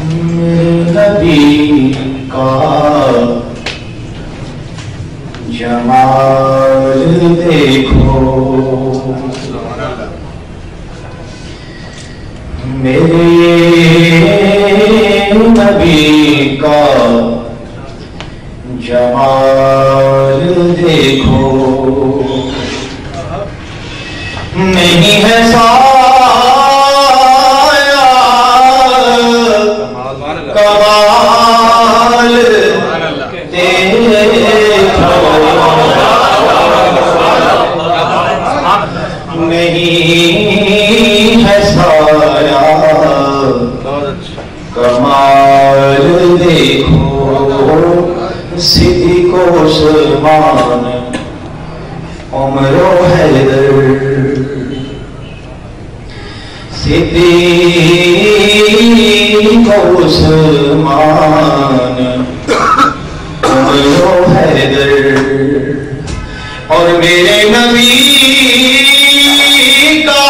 نبی کا جمال دیکھو، میرے نبی کا جمال دیکھو، نہیں ہے کمال دیکھو، نہیں ہے سایہ کمال دیکھو، صدیق و عثمان عمر و حیدر، صدیق و عثمان عمر و حیدر، اور میرے نبی کا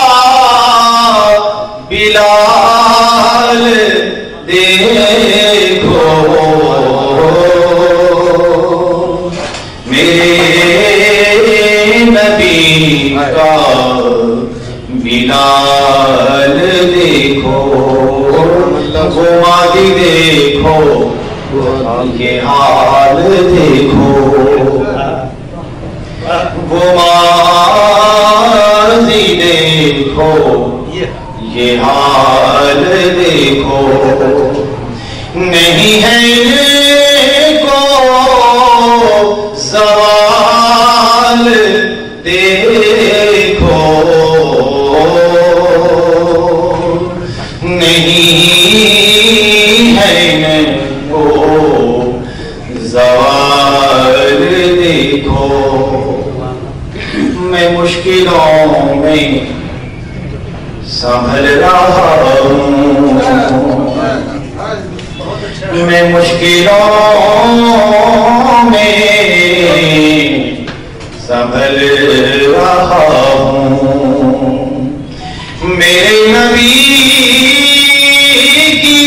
بلال دیکھو، میرے نبی کا بلال دیکھو، وہ ماضی دیکھو، یہ حال دیکھو، وہ ماضی دیکھو، یہ حال دیکھو، نہیں ہے ان کو زوال دیکھو، نہیں ہے ان کو زوال دیکھو، میں مشکلوں میں سنبھل رہا ہوں، میں مشکلوں میں سنبھل رہا ہوں، میرے نبی کی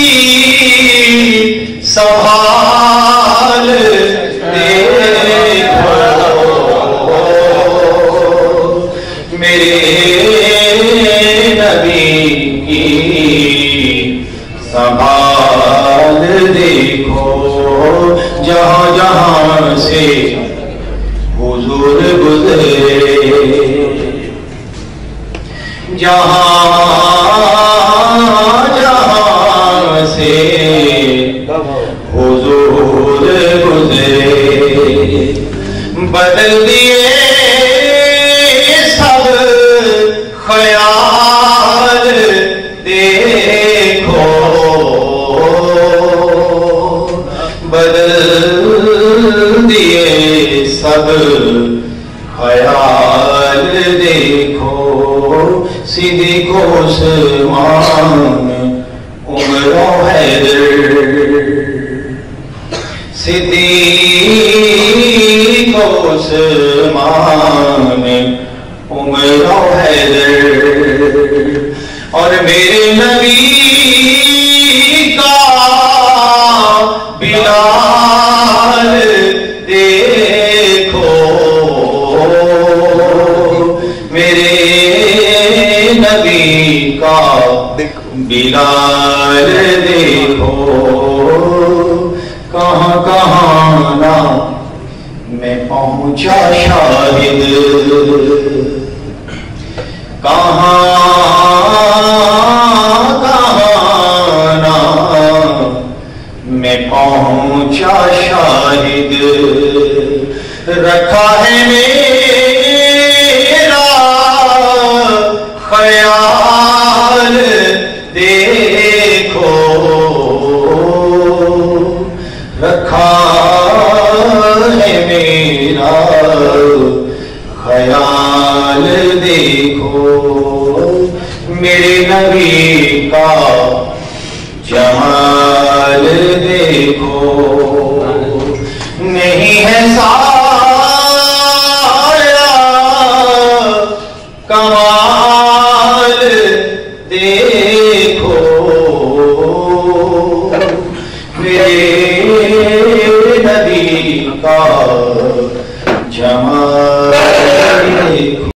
سنبھال دیکھو، میرے نبی کی سنبھال دیکھو، جہاں جہاں سے حضور گزرے، جہاں جہاں سے حضور گزرے، بدل دیے سب خیال دیکھو، بدل دیے سب خیال دیکھو، صدیق و عثمان عمر و حیدر، صدیق و عثمان عمر و حیدر، اور میرے نبی کا بلال دیکھو، میرے نبی کا بلال دیکھو، کہاں کہاں نہ میں پہنچا شاہد، کہاں کہاں نہ میں پہنچا شاہد، رکھا ہے میرا خیال دیکھو، رکھا ہے میرا خیال دیکھو، میرے نبی کا جمال دیکھو، نہیں ہے سایہ کمال دیکھو، میرے